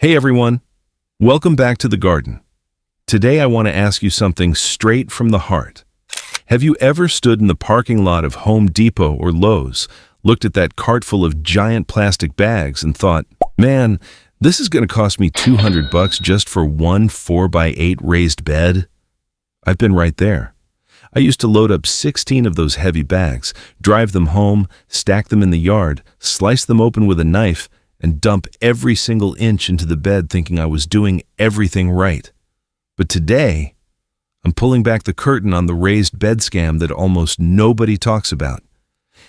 Hey everyone, welcome back to the garden. Today I want to ask you something straight from the heart. Have you ever stood in the parking lot of Home Depot or Lowe's, looked at that cart full of giant plastic bags and thought, man, this is going to cost me $200 just for one 4x8 raised bed? I've been right there. I used to load up 16 of those heavy bags, drive them home, stack them in the yard, slice them open with a knife, and dump every single inch into the bed thinking I was doing everything right. But today, I'm pulling back the curtain on the raised bed scam that almost nobody talks about.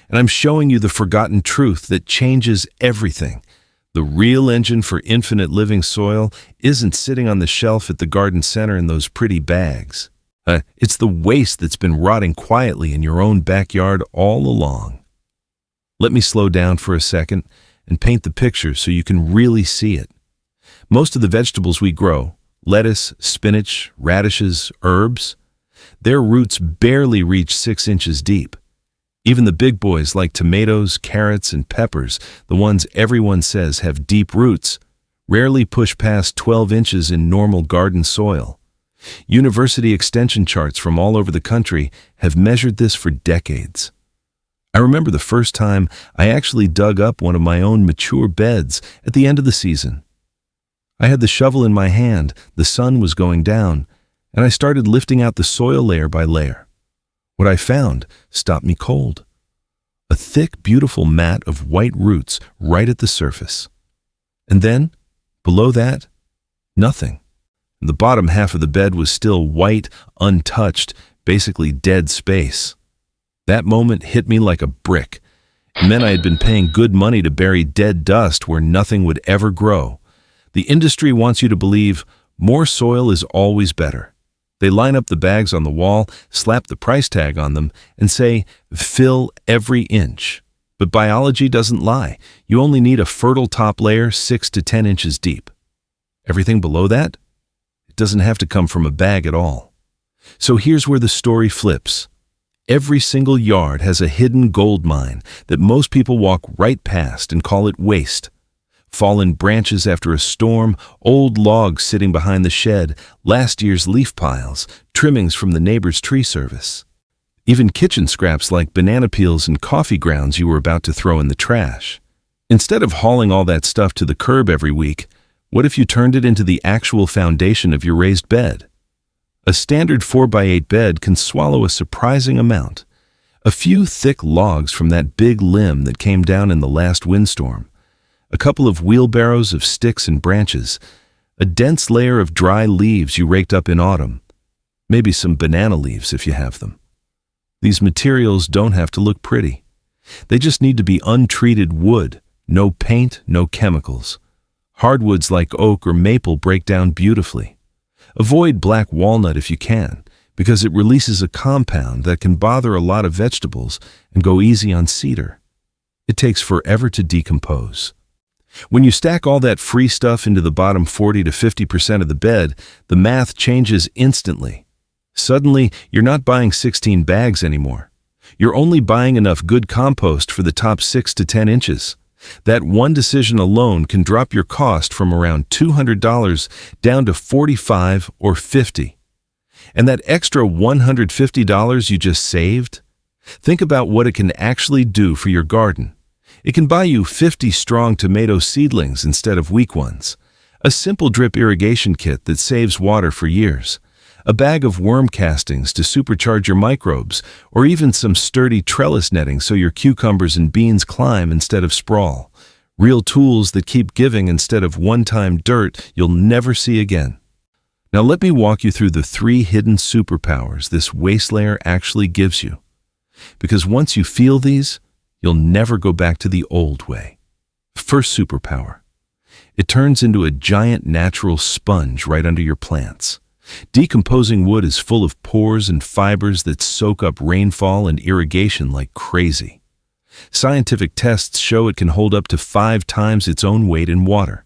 And I'm showing you the forgotten truth that changes everything. The real engine for infinite living soil isn't sitting on the shelf at the garden center in those pretty bags. It's the waste that's been rotting quietly in your own backyard all along. Let me slow down for a second and paint the picture so you can really see it. Most of the vegetables we grow, lettuce, spinach, radishes, herbs, their roots barely reach 6 inches deep. Even the big boys like tomatoes, carrots, and peppers, the ones everyone says have deep roots, rarely push past 12 inches in normal garden soil. University extension charts from all over the country have measured this for decades. I remember the first time I actually dug up one of my own mature beds at the end of the season. I had the shovel in my hand, the sun was going down, and I started lifting out the soil layer by layer. What I found stopped me cold. A thick, beautiful mat of white roots right at the surface. And then, below that, nothing. The bottom half of the bed was still white, untouched, basically dead space. That moment hit me like a brick. It meant I had been paying good money to bury dead dust where nothing would ever grow. The industry wants you to believe more soil is always better. They line up the bags on the wall, slap the price tag on them, and say, fill every inch. But biology doesn't lie. You only need a fertile top layer 6 to 10 inches deep. Everything below that? It doesn't have to come from a bag at all. So here's where the story flips. Every single yard has a hidden gold mine that most people walk right past and call it waste. Fallen branches after a storm, old logs sitting behind the shed, last year's leaf piles, trimmings from the neighbor's tree service. Even kitchen scraps like banana peels and coffee grounds you were about to throw in the trash. Instead of hauling all that stuff to the curb every week, what if you turned it into the actual foundation of your raised bed? A standard 4x8 bed can swallow a surprising amount. A few thick logs from that big limb that came down in the last windstorm, a couple of wheelbarrows of sticks and branches, a dense layer of dry leaves you raked up in autumn, maybe some banana leaves if you have them. These materials don't have to look pretty. They just need to be untreated wood, no paint, no chemicals. Hardwoods like oak or maple break down beautifully. Avoid black walnut if you can, because it releases a compound that can bother a lot of vegetables, and go easy on cedar. It takes forever to decompose. When you stack all that free stuff into the bottom 40 to 50% of the bed, the math changes instantly. Suddenly, you're not buying 16 bags anymore. You're only buying enough good compost for the top 6 to 10 inches. That one decision alone can drop your cost from around $200 down to $45 or $50. And that extra $150 you just saved? Think about what it can actually do for your garden. It can buy you 50 strong tomato seedlings instead of weak ones, a simple drip irrigation kit that saves water for years, a bag of worm castings to supercharge your microbes, or even some sturdy trellis netting so your cucumbers and beans climb instead of sprawl. Real tools that keep giving instead of one-time dirt you'll never see again. Now let me walk you through the 3 hidden superpowers this waste layer actually gives you. Because once you feel these, you'll never go back to the old way. First superpower. It turns into a giant natural sponge right under your plants. Decomposing wood is full of pores and fibers that soak up rainfall and irrigation like crazy. Scientific tests show it can hold up to 5 times its own weight in water.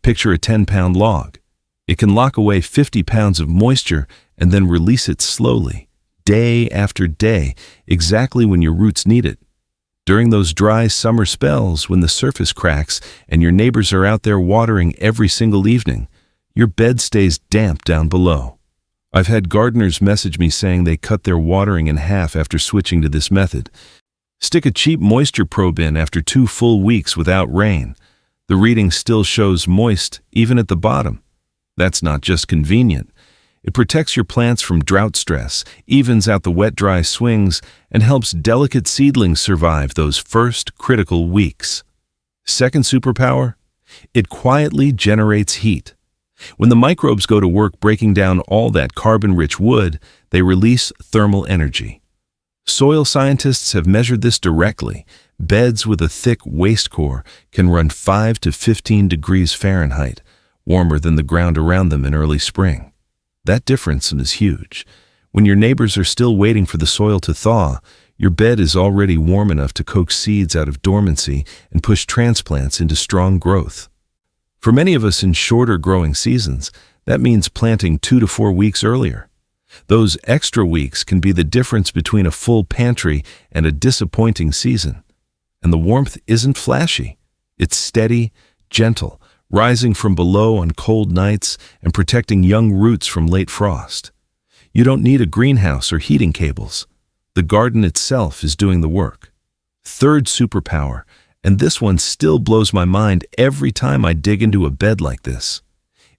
Picture a 10-pound log. It can lock away 50 pounds of moisture and then release it slowly, day after day, exactly when your roots need it. During those dry summer spells when the surface cracks and your neighbors are out there watering every single evening, your bed stays damp down below. I've had gardeners message me saying they cut their watering in half after switching to this method. Stick a cheap moisture probe in after 2 full weeks without rain. The reading still shows moist, even at the bottom. That's not just convenient. It protects your plants from drought stress, evens out the wet-dry swings, and helps delicate seedlings survive those first critical weeks. Second superpower, it quietly generates heat. When the microbes go to work breaking down all that carbon-rich wood, they release thermal energy. Soil scientists have measured this directly. Beds with a thick waste core can run 5 to 15 degrees Fahrenheit, warmer than the ground around them in early spring. That difference is huge. When your neighbors are still waiting for the soil to thaw, your bed is already warm enough to coax seeds out of dormancy and push transplants into strong growth. For many of us in shorter growing seasons, that means planting 2 to 4 weeks earlier. Those extra weeks can be the difference between a full pantry and a disappointing season. And the warmth isn't flashy. It's steady, gentle, rising from below on cold nights and protecting young roots from late frost. You don't need a greenhouse or heating cables. The garden itself is doing the work. Third superpower, and this one still blows my mind every time I dig into a bed like this.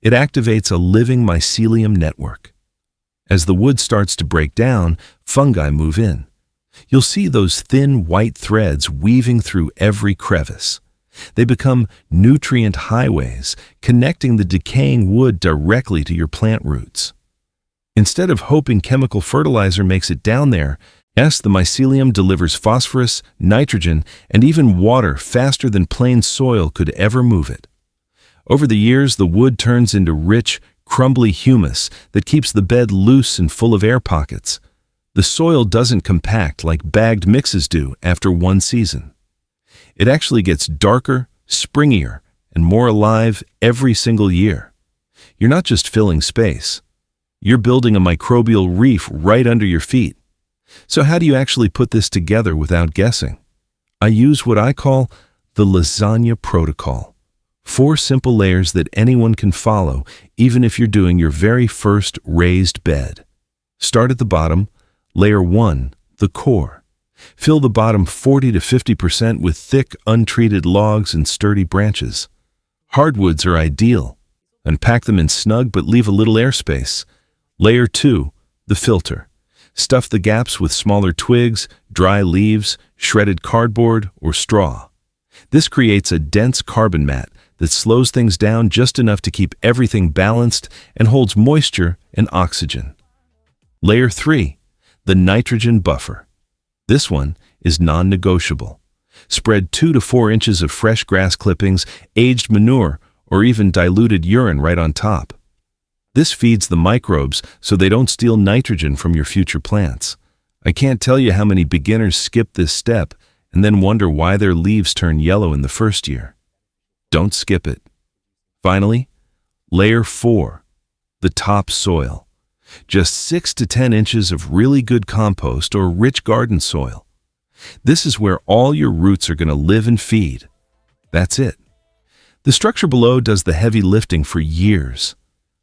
It activates a living mycelium network. As the wood starts to break down, fungi move in. You'll see those thin white threads weaving through every crevice. They become nutrient highways, connecting the decaying wood directly to your plant roots. Instead of hoping chemical fertilizer makes it down there, the mycelium delivers phosphorus, nitrogen, and even water faster than plain soil could ever move it. Over the years, the wood turns into rich, crumbly humus that keeps the bed loose and full of air pockets. The soil doesn't compact like bagged mixes do after one season. It actually gets darker, springier, and more alive every single year. You're not just filling space. You're building a microbial reef right under your feet. So how do you actually put this together without guessing? I use what I call the Lasagna Protocol. 4 simple layers that anyone can follow, even if you're doing your very first raised bed. Start at the bottom. Layer 1, the core. Fill the bottom 40 to 50% with thick, untreated logs and sturdy branches. Hardwoods are ideal. Unpack them in snug but leave a little airspace. Layer 2, the filter. Stuff the gaps with smaller twigs, dry leaves, shredded cardboard, or straw. This creates a dense carbon mat that slows things down just enough to keep everything balanced and holds moisture and oxygen. Layer 3, the nitrogen buffer. This one is non-negotiable. Spread 2 to 4 inches of fresh grass clippings, aged manure, or even diluted urine right on top. This feeds the microbes so they don't steal nitrogen from your future plants. I can't tell you how many beginners skip this step and then wonder why their leaves turn yellow in the first year. Don't skip it. Finally, layer 4, the top soil. Just 6 to 10 inches of really good compost or rich garden soil. This is where all your roots are going to live and feed. That's it. The structure below does the heavy lifting for years.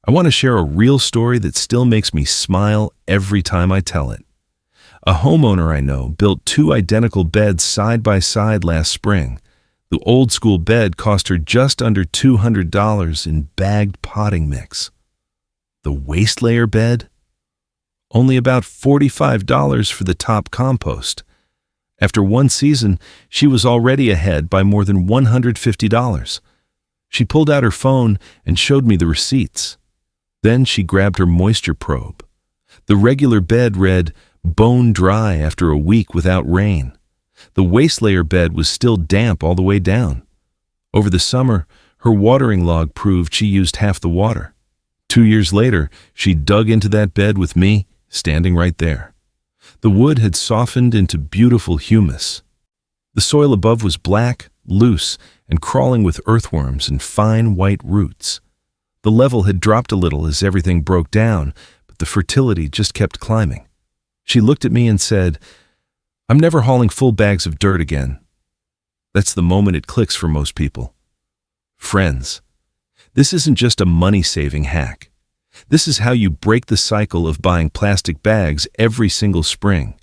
I want to share a real story that still makes me smile every time I tell it. A homeowner I know built 2 identical beds side by side last spring. The old school bed cost her just under $200 in bagged potting mix. The waste layer bed? Only about $45 for the top compost. After one season, she was already ahead by more than $150. She pulled out her phone and showed me the receipts. Then she grabbed her moisture probe. The regular bed read, bone dry after a week without rain. The waste layer bed was still damp all the way down. Over the summer, her watering log proved she used half the water. 2 years later, she dug into that bed with me, standing right there. The wood had softened into beautiful humus. The soil above was black, loose, and crawling with earthworms and fine white roots. The level had dropped a little as everything broke down, but the fertility just kept climbing. She looked at me and said, I'm never hauling full bags of dirt again. That's the moment it clicks for most people. Friends, this isn't just a money-saving hack. This is how you break the cycle of buying plastic bags every single spring.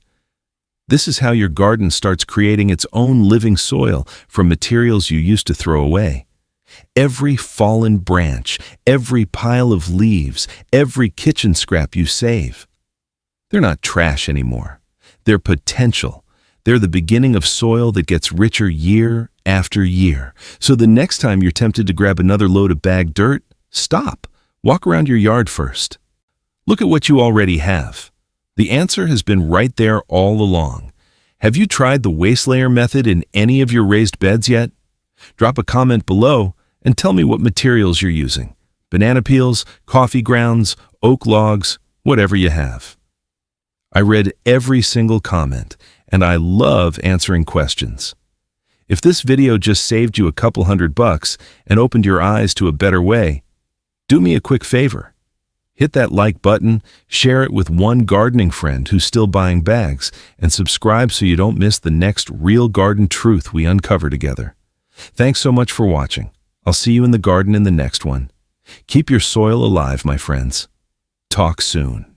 This is how your garden starts creating its own living soil from materials you used to throw away. Every fallen branch, every pile of leaves, every kitchen scrap you save. They're not trash anymore. They're potential. They're the beginning of soil that gets richer year after year. So the next time you're tempted to grab another load of bagged dirt, stop. Walk around your yard first. Look at what you already have. The answer has been right there all along. Have you tried the waste layer method in any of your raised beds yet? Drop a comment below and tell me what materials you're using. Banana peels, coffee grounds, oak logs, whatever you have. I read every single comment, and I love answering questions. If this video just saved you a couple $100 and opened your eyes to a better way, do me a quick favor. Hit that like button, share it with one gardening friend who's still buying bags, and subscribe so you don't miss the next real garden truth we uncover together. Thanks so much for watching. I'll see you in the garden in the next one. Keep your soil alive, my friends. Talk soon.